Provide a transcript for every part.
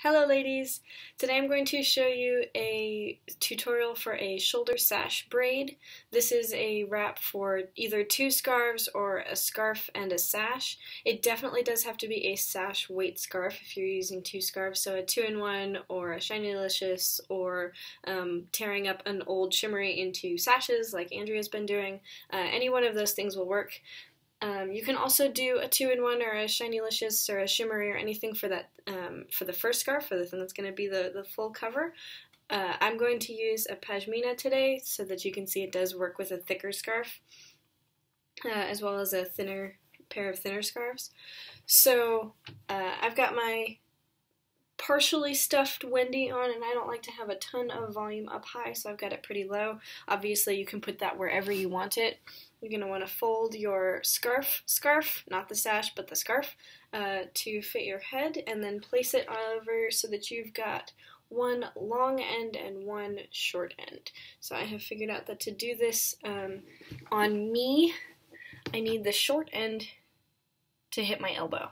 Hello ladies! Today I'm going to show you a tutorial for a shoulder sash braid. This is a wrap for either two scarves or a scarf and a sash. It definitely does have to be a sash weight scarf if you're using two scarves, so a 2-in-1 or a Shiny-licious or tearing up an old shimmery into sashes like Andrea's been doing. Any one of those things will work. You can also do a 2-in-1 or a Shiny-licious or a shimmery or anything for that for the first scarf, for the thing that's going to be the full cover. I'm going to use a Pashmina today so that you can see it does work with a thicker scarf, as well as a thinner pair of thinner scarves. So I've got my partially stuffed Wendy on, and I don't like to have a ton of volume up high, so I've got it pretty low. Obviously you can put that wherever you want it. You're going to want to fold your scarf, not the sash, but the scarf, to fit your head, and then place it over so that you've got one long end and one short end. So I have figured out that to do this on me, I need the short end to hit my elbow.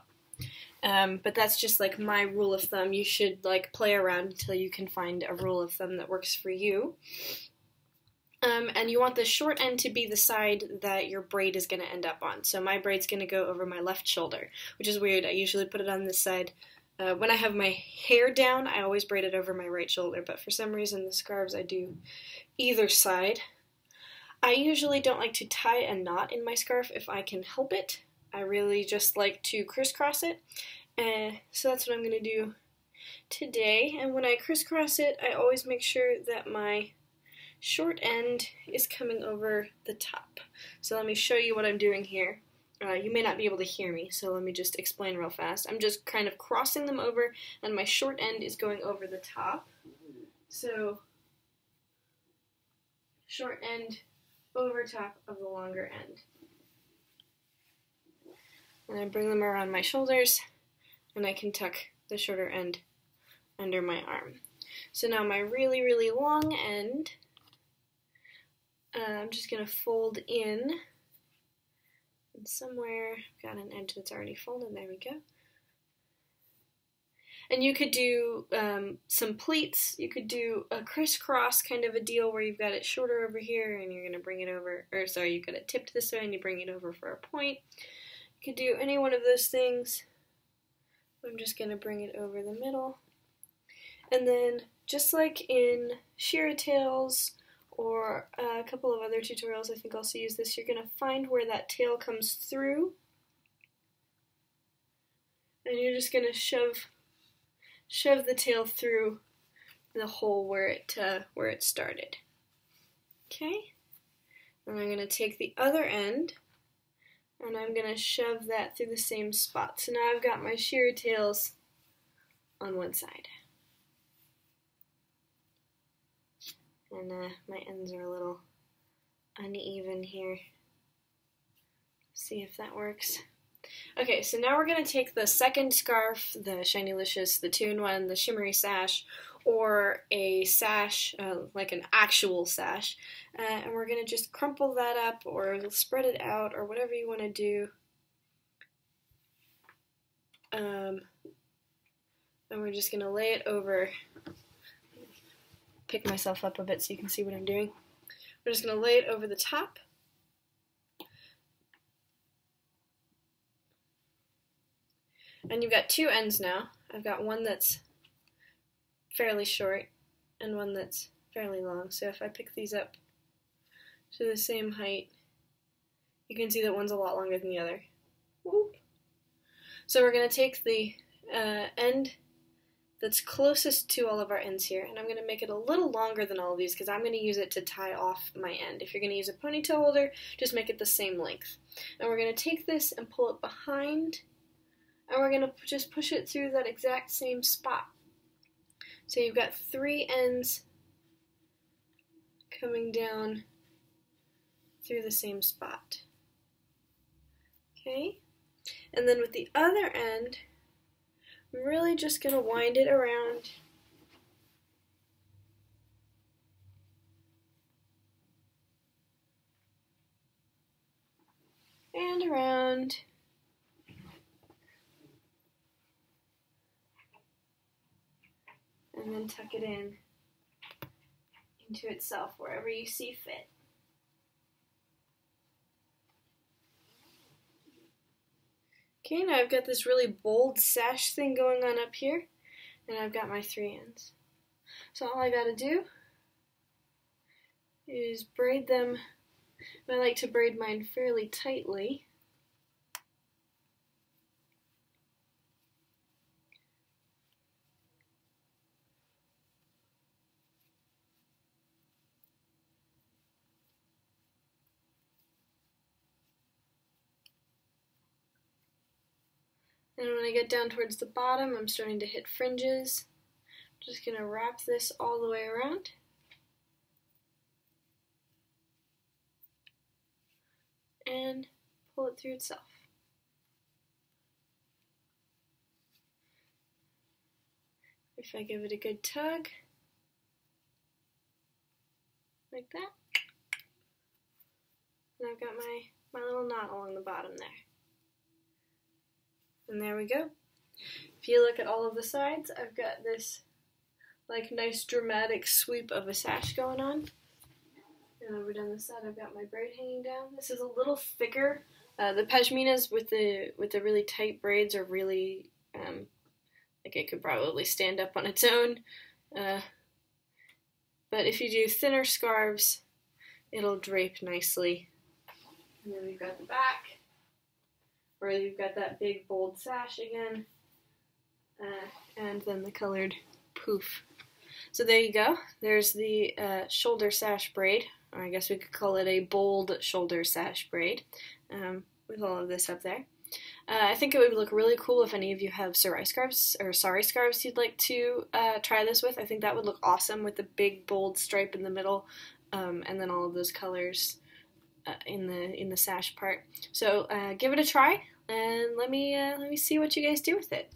But that's just like my rule of thumb. You should like play around until you can find a rule of thumb that works for you. And you want the short end to be the side that your braid is going to end up on. So my braid's going to go over my left shoulder, which is weird. I usually put it on this side. When I have my hair down, I always braid it over my right shoulder, but for some reason the scarves I do either side. I usually don't like to tie a knot in my scarf if I can help it. I really just like to crisscross it, and so that's what I'm going to do today. And when I crisscross it, I always make sure that my short end is coming over the top. So let me show you what I'm doing here. You may not be able to hear me, so let me just explain real fast. I'm just kind of crossing them over, and my short end is going over the top. So short end over top of the longer end. And I bring them around my shoulders, and I can tuck the shorter end under my arm. So now my really, really long end, I'm just going to fold in, and somewhere I've got an edge that's already folded. There we go. And you could do some pleats. You could do a crisscross kind of a deal where you've got it shorter over here, and you're going to bring it over, or sorry, you've got it tipped this way, and you bring it over for a point. You could do any one of those things. I'm just going to bring it over the middle. And then, just like in sheer tails or a couple of other tutorials I think I'll also use this, you're going to find where that tail comes through. And you're just going to shove the tail through the hole where it started. Okay? And I'm going to take the other end, and I'm going to shove that through the same spot. So now I've got my sheer tails on one side. And my ends are a little uneven here. See if that works. Okay, so now we're going to take the second scarf, the Shiny-licious, the 2-in-1, the shimmery sash, or a sash, like an actual sash, and we're going to just crumple that up or spread it out or whatever you want to do. And we're just going to lay it over, pick myself up a bit so you can see what I'm doing. We're just going to lay it over the top. And you've got two ends now. I've got one that's fairly short and one that's fairly long. So if I pick these up to the same height, you can see that one's a lot longer than the other. Whoop. So we're going to take the end that's closest to all of our ends here, and I'm going to make it a little longer than all of these because I'm going to use it to tie off my end. If you're going to use a ponytail holder, just make it the same length. And we're going to take this and pull it behind, and we're going to just push it through that exact same spot. So you've got three ends coming down through the same spot. Okay? And then with the other end, I'm really just going to wind it around and around. and then tuck it in into itself wherever you see fit. Okay, now I've got this really bold sash thing going on up here, and I've got my 3 ends. So all I gotta do is braid them. I like to braid mine fairly tightly. And when I get down towards the bottom, I'm starting to hit fringes. I'm just going to wrap this all the way around. And pull it through itself. If I give it a good tug, like that, and I've got my little knot along the bottom there. And there we go. If you look at all of the sides, I've got this like nice dramatic sweep of a sash going on. And over down the side, I've got my braid hanging down. This is a little thicker. The Pashminas with the really tight braids are really like it could probably stand up on its own. But if you do thinner scarves, it'll drape nicely. And then we've got the back, where you've got that big bold sash again, and then the colored poof. So there you go. There's the shoulder sash braid, or I guess we could call it a bold shoulder sash braid, with all of this up there. I think it would look really cool if any of you have sari scarves you'd like to try this with. I think that would look awesome with the big bold stripe in the middle, and then all of those colors in the sash part. So give it a try, and let me see what you guys do with it.